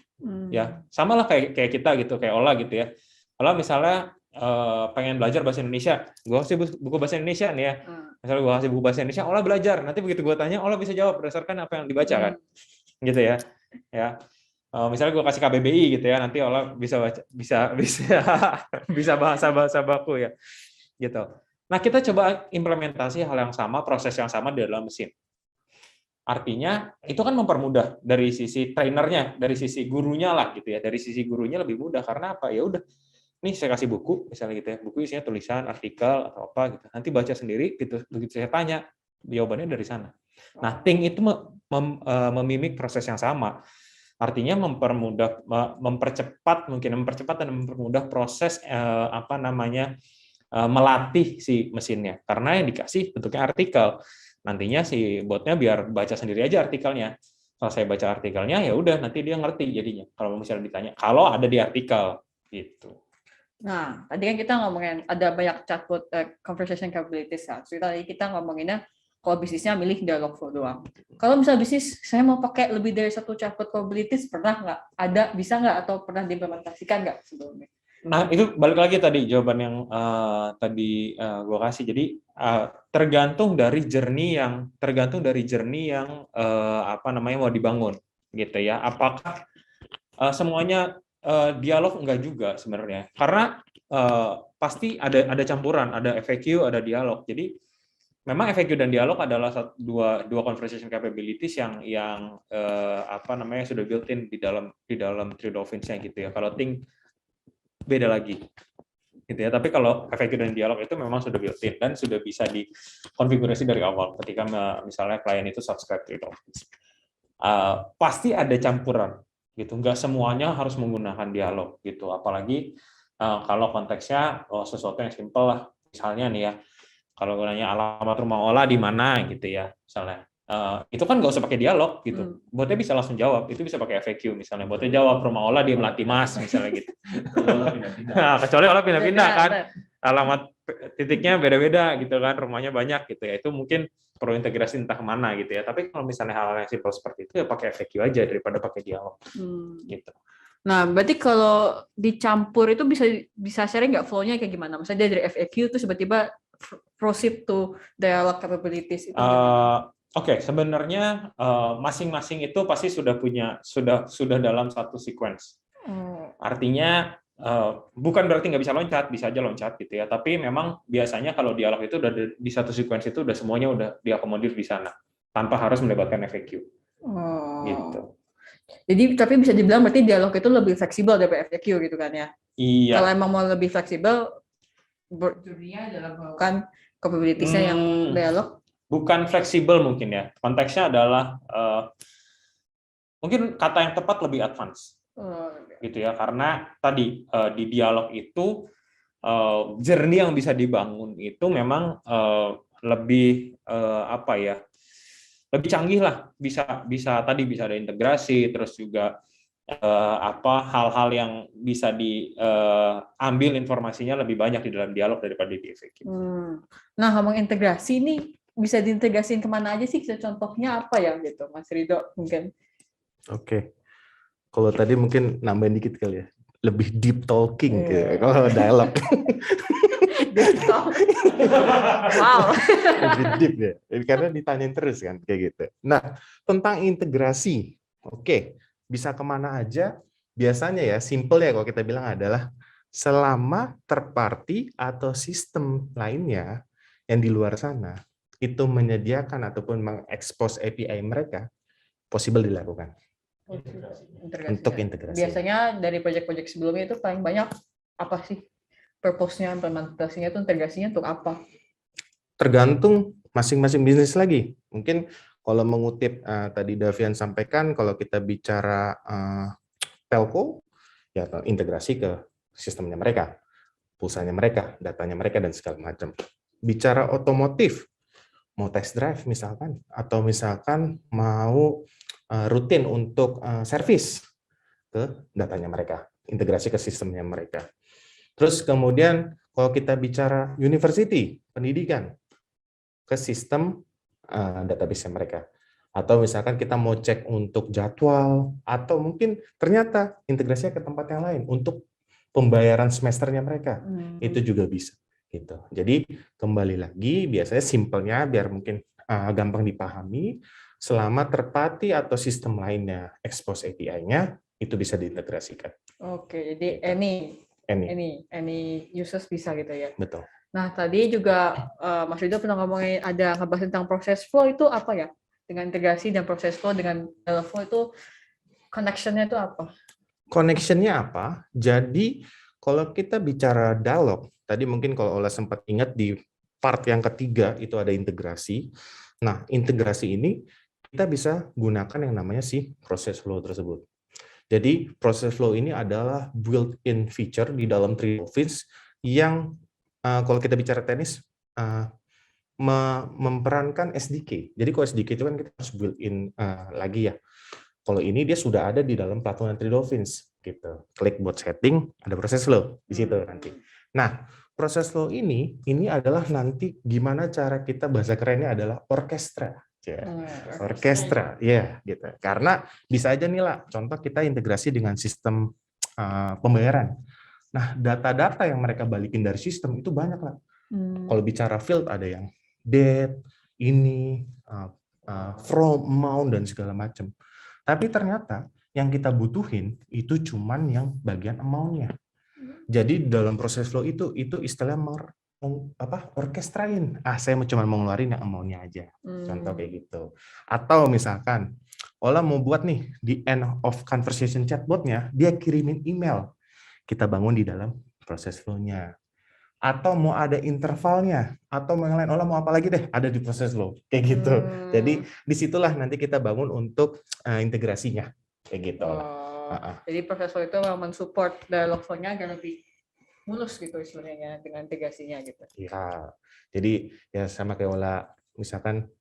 ya, sama lah kayak kita gitu, kayak Ola gitu ya. Ola misalnya pengen belajar bahasa Indonesia, gue kasih buku bahasa Indonesia nih ya, misalnya gue kasih buku bahasa Indonesia, Ola belajar, nanti begitu gue tanya Ola bisa jawab berdasarkan apa yang dibaca kan gitu ya. Misalnya gue kasih KBBI gitu ya, nanti Ola bisa bahasa baku ya gitu. Nah kita coba implementasi hal yang sama, proses yang sama di dalam mesin. Artinya itu kan mempermudah dari sisi trainernya, dari sisi gurunya lah gitu ya. Dari sisi gurunya lebih mudah karena apa? Ya udah, nih saya kasih buku misalnya gitu ya, buku isinya tulisan, artikel atau apa gitu. Nanti baca sendiri gitu. Begitu saya tanya, jawabannya dari sana. Nah, Think itu memimik proses yang sama. Artinya mempercepat dan mempermudah proses melatih si mesinnya. Karena yang dikasih bentuknya artikel. Nantinya si botnya biar baca sendiri aja artikelnya. Kalau saya baca artikelnya ya udah nanti dia ngerti jadinya. Kalau misalnya ditanya, kalau ada di artikel gitu. Nah, tadi kan kita ngomongin ada banyak chatbot conversation capabilities ya. So, tadi kita ngomonginnya Kalau bisnisnya milih Dialogflow doang. Kalau misalnya bisnis saya mau pakai lebih dari satu chatbot capabilities, pernah nggak? Bisa nggak atau pernah diimplementasikan nggak sebelumnya? Nah, itu balik lagi tadi jawaban yang tadi gue kasih. Jadi tergantung dari journey yang apa namanya mau dibangun gitu ya. Apakah semuanya dialog? Enggak juga sebenarnya. Karena pasti ada campuran, ada FAQ, ada dialog. Jadi memang FAQ dan dialog adalah dua conversation capabilities yang apa namanya sudah built-in di dalam Three Dolphins-nya gitu ya. Kalau Think beda lagi gitu ya. Tapi kalau FAQ dan dialog itu memang sudah built-in dan sudah bisa dikonfigurasi dari awal ketika misalnya klien itu subscribe Three Dolphins. Pasti ada campuran gitu, nggak semuanya harus menggunakan dialog gitu. Apalagi kalau konteksnya sesuatu yang simpel lah, misalnya nih ya, kalau gunanya alamat rumah Ola di mana gitu ya, misalnya. Itu kan nggak usah pakai dialog gitu, botnya bisa langsung jawab. Itu bisa pakai FAQ misalnya, botnya jawab rumah Ola di Melati Mas misalnya gitu. Nah, kecuali Ola pindah-pindah kan, alamat titiknya beda-beda gitu kan, rumahnya banyak gitu ya, itu mungkin perlu integrasi entah kemana gitu ya. Tapi kalau misalnya hal-hal yang simpel seperti itu ya pakai FAQ aja daripada pakai dialog gitu. Nah, berarti kalau dicampur itu bisa sharing nggak flow-nya kayak gimana? Misalnya dari FAQ terus tiba-tiba proceed to dialog capabilities itu. Oke, sebenarnya masing-masing itu pasti sudah dalam satu sequence. Artinya bukan berarti nggak bisa loncat, bisa aja loncat gitu ya. Tapi memang biasanya kalau dialog itu udah di satu sequence itu udah semuanya udah diakomodir di sana tanpa harus melibatkan FAQ. Gitu. Jadi tapi bisa dibilang berarti dialog itu lebih fleksibel daripada FAQ gitu kan ya? Iya. Kalau emang mau lebih fleksibel, dunia adalah melakukan capabilities-nya yang dialog. Bukan fleksibel mungkin ya. Konteksnya adalah mungkin kata yang tepat lebih advance. Gitu ya, karena tadi di dialog itu journey yang bisa dibangun itu memang lebih apa ya? Lebih canggih lah. Bisa tadi bisa ada integrasi, terus juga hal-hal yang bisa diambil informasinya lebih banyak di dalam dialog daripada di FAQ. Nah, ngomong integrasi nih bisa diintegrasiin kemana aja sih? Contohnya apa ya gitu, Mas Ridho mungkin? Oke, kalau tadi mungkin nambahin dikit kali ya, lebih deep talking kalau dialog. Wow. Lebih deep ya, karena ditanyain terus kan kayak gitu. Nah, tentang integrasi, oke, bisa kemana aja? Biasanya ya, simple ya kalau kita bilang adalah selama third party atau sistem lainnya yang di luar sana itu menyediakan ataupun mengekspos API mereka, possible dilakukan. Untuk integrasi. Biasanya dari proyek-proyek sebelumnya itu paling banyak apa sih purpose-nya, implementasinya itu integrasinya untuk apa? Tergantung masing-masing bisnis lagi. Mungkin kalau mengutip tadi Davian sampaikan, kalau kita bicara telco, ya integrasi ke sistemnya mereka, pulsanya mereka, datanya mereka, dan segala macam. Bicara otomotif, mau test drive misalkan, atau misalkan mau rutin untuk servis ke datanya mereka, integrasi ke sistemnya mereka. Terus kemudian kalau kita bicara university, pendidikan, ke sistem database mereka. Atau misalkan kita mau cek untuk jadwal, atau mungkin ternyata integrasinya ke tempat yang lain untuk pembayaran semesternya mereka, itu juga bisa. Gitu. Jadi kembali lagi, biasanya simpelnya biar mungkin gampang dipahami, selama third-party atau sistem lainnya expose API-nya, itu bisa diintegrasikan. Oke, jadi any users bisa gitu ya. Betul. Nah, tadi juga Mas Ridho pernah ngomongin ada ngebahas tentang proses flow itu apa ya? Dengan integrasi dan proses flow dengan flow itu connection-nya itu apa? Connection-nya apa? Jadi kalau kita bicara dialog, tadi mungkin kalau Ola sempat ingat di part yang ketiga itu ada integrasi. Nah, integrasi ini kita bisa gunakan yang namanya si proses flow tersebut. Jadi proses flow ini adalah built-in feature di dalam Three Dolphins yang kalau kita bicara teknis memperankan SDK. Jadi kalau SDK itu kan kita harus built-in lagi ya. Kalau ini dia sudah ada di dalam platform Three Dolphins gitu. Klik buat setting, ada proses flow di situ nanti. Nah, proses flow ini adalah nanti gimana cara kita, bahasa kerennya adalah orkestra. Ya. Orkestra, ya gitu. Karena bisa aja nih lah, contoh kita integrasi dengan sistem pembayaran. Nah, data-data yang mereka balikin dari sistem itu banyak lah. Kalau bicara field ada yang date, ini, from, amount, dan segala macam. Tapi ternyata yang kita butuhin itu cuman yang bagian amount-nya. Jadi dalam proses flow itu istilah orkestrain. Saya cuma mau ngeluarin yang amount-nya aja. Contoh kayak gitu. Atau misalkan Ola mau buat nih di end of conversation chatbot-nya, dia kirimin email. Kita bangun di dalam proses flow-nya. Atau mau ada intervalnya, atau yang lain, Ola mau apa lagi deh, ada di proses flow. Kayak gitu. Jadi disitulah nanti kita bangun untuk integrasinya. Kayak gitu. Jadi proses flow itu memang mensupport dialog flow-nya agar lebih mulus gitu istilahnya dengan integrasinya gitu. Iya. Jadi ya sama kayak Ola, misalkan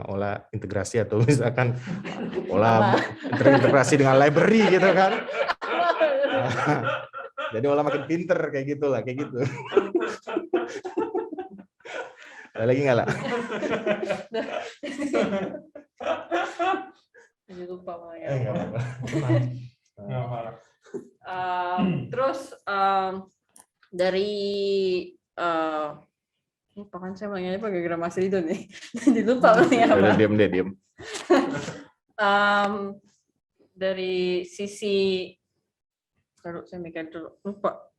Ola integrasi atau misalkan Ola integrasi dengan library gitu kan. Jadi Ola makin pinter kayak gitulah, kayak gitu. Ada lagi nggak lah? Jadi lupa malah ya. Terus dari kan saya mau nanya gara-gara Mas Rido nih. Jadi lupa ya. Udah diam. Dari sisi saya mikir dulu, lupa.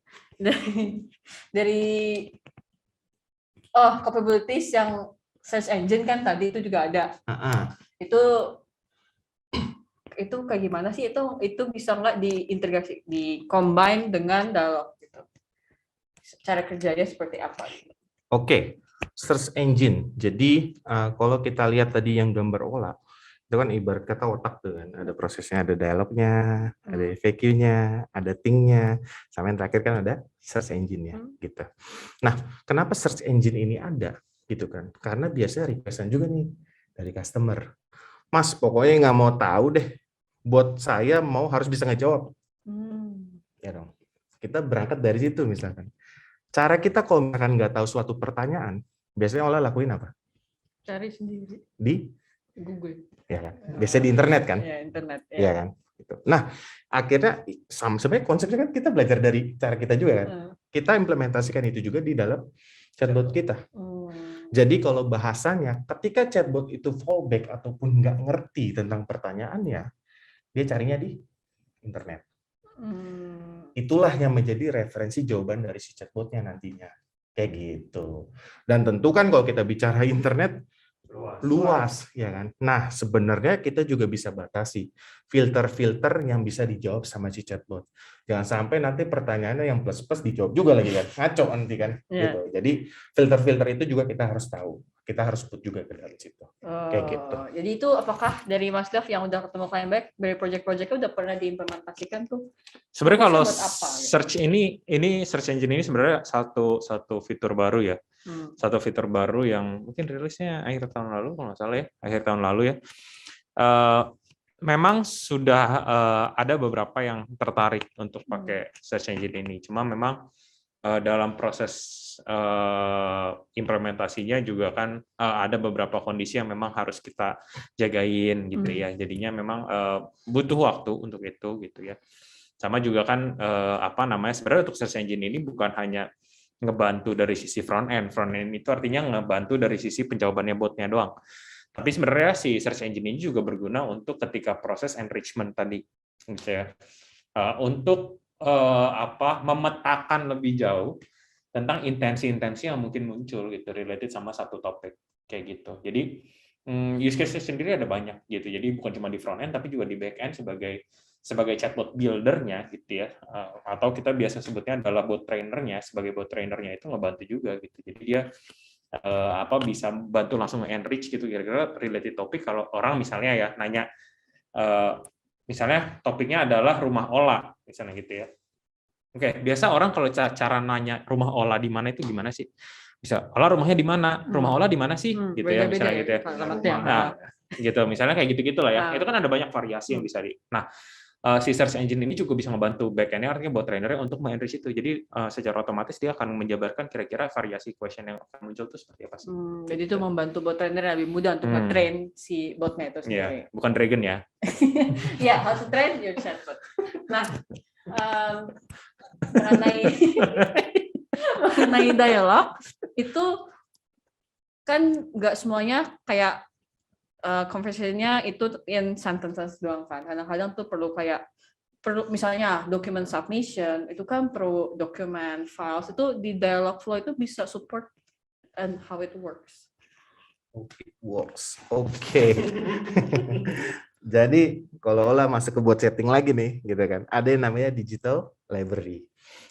Dari capabilities yang search engine kan tadi itu juga ada. Itu kayak gimana sih? Itu bisa nggak diintegrasi, di-combine dengan dialog gitu? Cara kerjanya seperti apa? Oke, search engine. Jadi kalau kita lihat tadi yang gambar Ola, itu kan ibarat kata otak tuh kan, ada prosesnya, ada dialognya, ada FAQ-nya, ada thing-nya, sama yang terakhir kan ada search engine-nya gitu. Nah, kenapa search engine ini ada gitu kan? Karena biasanya request-an juga nih dari customer. Mas, pokoknya nggak mau tahu deh, bot saya harus bisa ngejawab. Ya dong. Kita berangkat dari situ misalkan. Cara kita kalau misalkan nggak tahu suatu pertanyaan, biasanya Ola lakuin apa? Cari sendiri. Di Google. Ya kan? Biasanya di internet kan? Ya, internet. Ya kan? Gitu. Nah, akhirnya sebenarnya konsepnya kan kita belajar dari cara kita juga kan? Kita implementasikan itu juga di dalam chatbot kita. Jadi kalau bahasanya, ketika chatbot itu fallback ataupun nggak ngerti tentang pertanyaannya, dia carinya di internet. Itulah yang menjadi referensi jawaban dari si chatbotnya nantinya. Kayak gitu. Dan tentu kan kalau kita bicara internet, luas ya kan. Nah, sebenarnya kita juga bisa batasi filter-filter yang bisa dijawab sama si chatbot. Jangan sampai nanti pertanyaannya yang plus-plus dijawab juga lagi kan. Ngaco nanti kan. Gitu. Jadi filter-filter itu juga kita harus tahu. Kita harus put juga ke dalam situ. Kayak gitu. Jadi itu apakah dari Mas Dev yang udah ketemu klien baik dari project-projectnya udah pernah diimplementasikan tuh? Sebenarnya kalau search ini search engine ini sebenarnya satu fitur baru ya. Satu fitur baru yang mungkin rilisnya akhir tahun lalu kalau nggak salah ya, akhir tahun lalu ya. Memang sudah ada beberapa yang tertarik untuk pakai search engine ini. Cuma memang dalam proses implementasinya juga kan ada beberapa kondisi yang memang harus kita jagain gitu ya. Jadinya memang butuh waktu untuk itu gitu ya. Sama juga kan sebenarnya untuk search engine ini bukan hanya ngebantu dari sisi front end itu artinya ngebantu dari sisi penjawabannya botnya doang. Tapi sebenarnya si search engine ini juga berguna untuk ketika proses enrichment tadi, gitu ya. Untuk memetakan lebih jauh tentang intensi-intensi yang mungkin muncul gitu related sama satu topik kayak gitu. Jadi use case sendiri ada banyak gitu. Jadi bukan cuma di front end tapi juga di back end sebagai chatbot builder-nya gitu ya, atau kita biasa sebutnya adalah bot trainernya. Sebagai bot trainernya itu ngebantu juga gitu. Jadi dia bisa bantu langsung nge-enrich gitu kira-kira related topik. Kalau orang misalnya ya nanya misalnya topiknya adalah rumah Ola misalnya gitu ya. Oke, biasa orang kalau cara nanya rumah Ola di mana itu gimana sih? Bisa, Ola rumahnya di mana? Rumah Ola di mana sih? Gitu ya misalnya gitu ya. Nah, gitu misalnya kayak gitu-gitu lah ya. Itu kan ada banyak variasi yang bisa di. Nah, si search engine ini juga bisa membantu backend-nya, artinya buat trainernya untuk men-enrich itu. Jadi secara otomatis dia akan menjabarkan kira-kira variasi question yang akan muncul itu seperti apa sih. Jadi itu membantu bot trainer lebih mudah untuk nge-train si botnya itu sendiri. Iya, bukan Dragon ya. Ya, how to train your chatbot. Nah, mengenai dialog itu kan nggak semuanya kayak conversation-nya itu in sentences doang kan. Kadang-kadang tuh perlu misalnya document submission itu kan perlu document files itu di Dialogflow itu bisa support and how it works. Oke. Jadi kalau Ola masuk ke bot setting lagi nih, gitu kan, ada yang namanya digital library.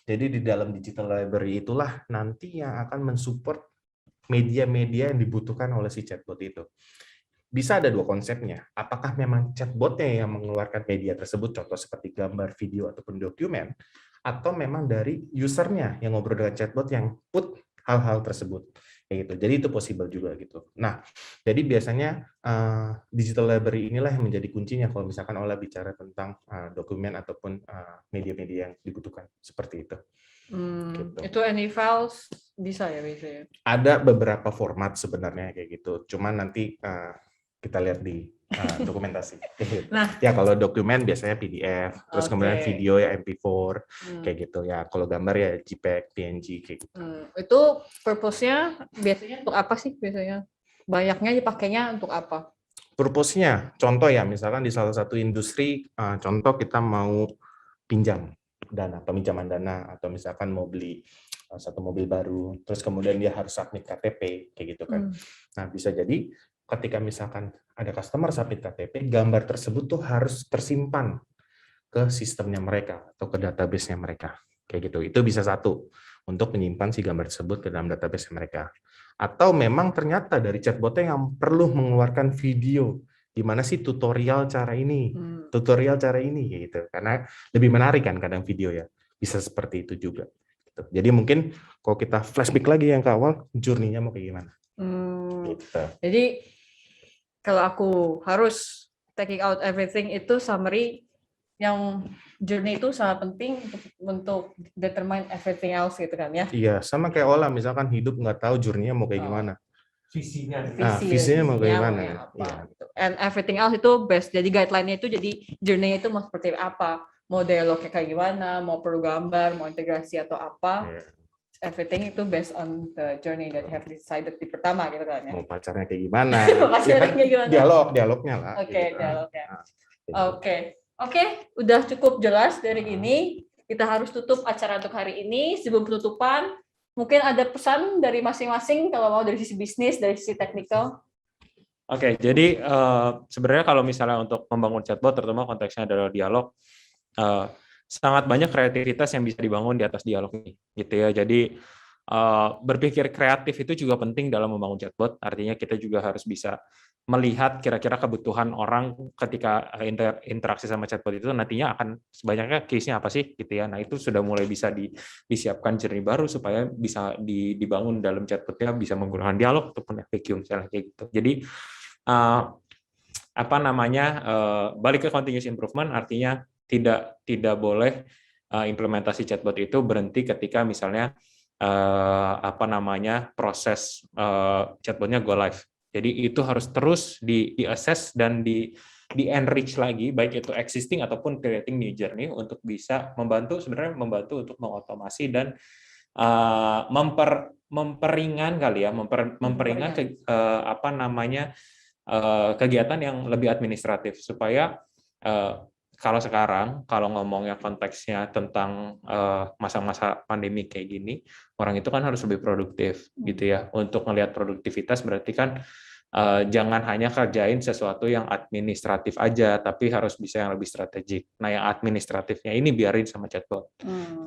Jadi di dalam digital library itulah nanti yang akan mensupport media-media yang dibutuhkan oleh si chatbot itu. Bisa ada dua konsepnya. Apakah memang chatbotnya yang mengeluarkan media tersebut, contoh seperti gambar, video, ataupun dokumen, atau memang dari usernya yang ngobrol dengan chatbot yang put hal-hal tersebut. Kayak gitu. Jadi itu possible juga gitu. Nah, jadi biasanya digital library inilah yang menjadi kuncinya kalau misalkan Ola bicara tentang dokumen ataupun media-media yang dibutuhkan seperti itu. Gitu. Itu any files bisa ya biasanya? Ada beberapa format sebenarnya kayak gitu. Cuman nanti kita lihat di dokumentasi. Nah, ya kalau dokumen biasanya PDF, terus kemudian video ya MP4 kayak gitu ya. Kalau gambar ya JPEG, PNG kayak gitu. Itu purpose-nya biasanya untuk apa sih biasanya? Banyaknya dipakainya untuk apa? Purpose-nya, contoh ya, misalkan di salah satu industri, contoh kita mau pinjam dana, peminjaman dana, atau misalkan mau beli satu mobil baru, terus kemudian dia harus submit KTP kayak gitu kan. Nah, bisa jadi ketika misalkan ada customer submit KTP, gambar tersebut tuh harus tersimpan ke sistemnya mereka atau ke database-nya mereka. Kayak gitu. Itu bisa satu, untuk menyimpan si gambar tersebut ke dalam database mereka. Atau memang ternyata dari chatbotnya yang perlu mengeluarkan video, di mana sih tutorial cara ini, gitu. Karena lebih menarik kan kadang video ya. Bisa seperti itu juga. Jadi mungkin kalau kita flashback lagi yang ke awal, journey-nya mau kayak gimana? Gitu. Jadi kalau aku harus taking out everything itu summary yang journey itu sangat penting untuk determine everything else gitu kan ya? Iya, sama kayak Ola misalkan hidup nggak tahu journey-nya mau kayak gimana. Visinya Mau kayak gimana? Iya. And everything else itu best. Jadi guideline-nya itu jadi journey-nya itu mau seperti apa? Mau dialognya kayak gimana? Mau perlu gambar? Mau integrasi atau apa? Yeah. Everything itu based on the journey that you have decided di pertama gitu kan ya. Mau pacarnya kayak gimana? Pacarnya gimana? Dialognya lah. Oke, gitu. dialognya. Oke, udah cukup jelas dari ini. Kita harus tutup acara untuk hari ini. Sebelum penutupan, mungkin ada pesan dari masing-masing kalau mau dari sisi bisnis, dari sisi teknikal. Oke, jadi sebenarnya kalau misalnya untuk membangun chatbot, terutama konteksnya adalah dialog, sangat banyak kreativitas yang bisa dibangun di atas dialog ini, gitu ya. Jadi berpikir kreatif itu juga penting dalam membangun chatbot. Artinya kita juga harus bisa melihat kira-kira kebutuhan orang ketika interaksi sama chatbot itu nantinya akan sebanyaknya case-nya apa sih, gitu ya. Nah itu sudah mulai bisa disiapkan journey baru supaya bisa dibangun dalam chatbotnya bisa menggunakan dialog ataupun FAQ misalnya kayak gitu. Jadi balik ke continuous improvement, artinya tidak boleh implementasi chatbot itu berhenti ketika misalnya proses chatbotnya go live. Jadi itu harus terus di-assess dan di-enrich lagi, baik itu existing ataupun creating new journey untuk bisa membantu untuk mengotomasi dan memperingan kegiatan yang lebih administratif supaya kalau ngomongnya konteksnya tentang masa-masa pandemi kayak gini, orang itu kan harus lebih produktif gitu ya. Untuk melihat produktivitas berarti kan jangan hanya kerjain sesuatu yang administratif aja, tapi harus bisa yang lebih strategik. Nah, yang administratifnya ini biarin sama chatbot.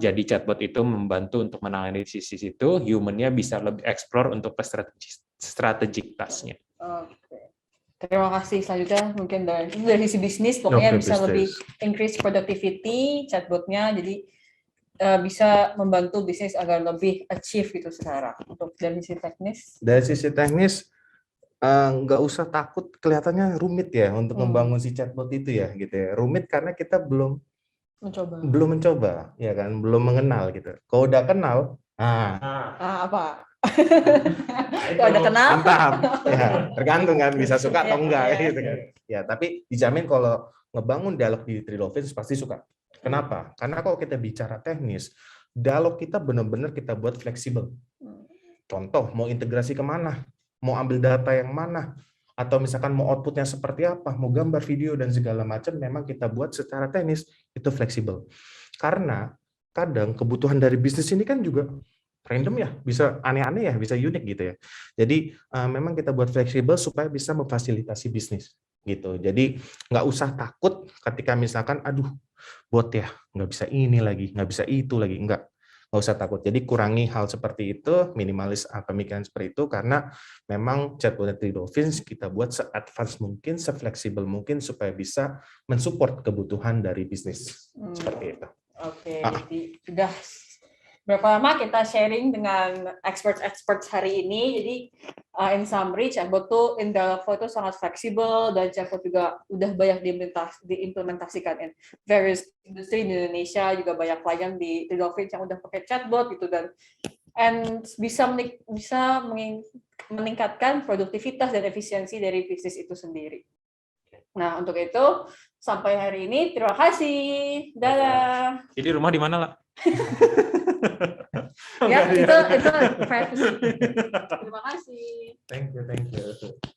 Jadi chatbot itu membantu untuk menangani sisi situ, human-nya bisa lebih explore untuk ke strategic task-nya. Terima kasih. Selanjutnya mungkin dari sisi bisnis, pokoknya bisa lebih increase productivity chatbotnya, jadi bisa membantu bisnis agar lebih achieve gitu sekarang. Untuk dari sisi teknis? Dari sisi teknis, nggak usah takut kelihatannya rumit ya untuk membangun si chatbot itu ya gitu ya. Rumit karena kita belum mencoba ya kan, belum mengenal gitu. Kalau udah kenal, Apa? Kalau udah kenal, mantap. Ya, tergantung kan bisa suka atau Iya, enggak iya. gitu kan. Ya, tapi dijamin kalau ngebangun dialog di Three Dolphins pasti suka. Kenapa? Karena kalau kita bicara teknis, dialog kita benar-benar kita buat fleksibel. Contoh, mau integrasi kemana? Mau ambil data yang mana? Atau misalkan mau outputnya seperti apa? Mau gambar, video, dan segala macam, memang kita buat secara teknis, itu fleksibel. Karena kadang kebutuhan dari bisnis ini kan juga random ya, bisa aneh-aneh ya, bisa unik gitu ya. Jadi memang kita buat fleksibel supaya bisa memfasilitasi bisnis gitu. Jadi nggak usah takut ketika misalkan, aduh, bot ya, nggak bisa ini lagi, nggak bisa itu lagi, nggak usah takut. Jadi kurangi hal seperti itu, minimalis pemikiran seperti itu, karena memang chatbot Three Dolphins kita buat se-advance mungkin, se-fleksibel mungkin supaya bisa mensupport kebutuhan dari bisnis seperti itu. Oke, jadi sudah berapa lama kita sharing dengan expert hari ini. Jadi in summary, chatbot tuh in Dialogflow itu sangat fleksibel, dan chatbot juga udah banyak diimplementasikan in various industri di Indonesia, juga banyak klien di Three Dolphins yang udah pakai chatbot gitu, dan bisa meningkatkan produktivitas dan efisiensi dari bisnis itu sendiri. Nah, untuk itu sampai hari ini terima kasih. Dadah. Jadi rumah di mana lah? Ya, itu privacy. Terima kasih. Thank you.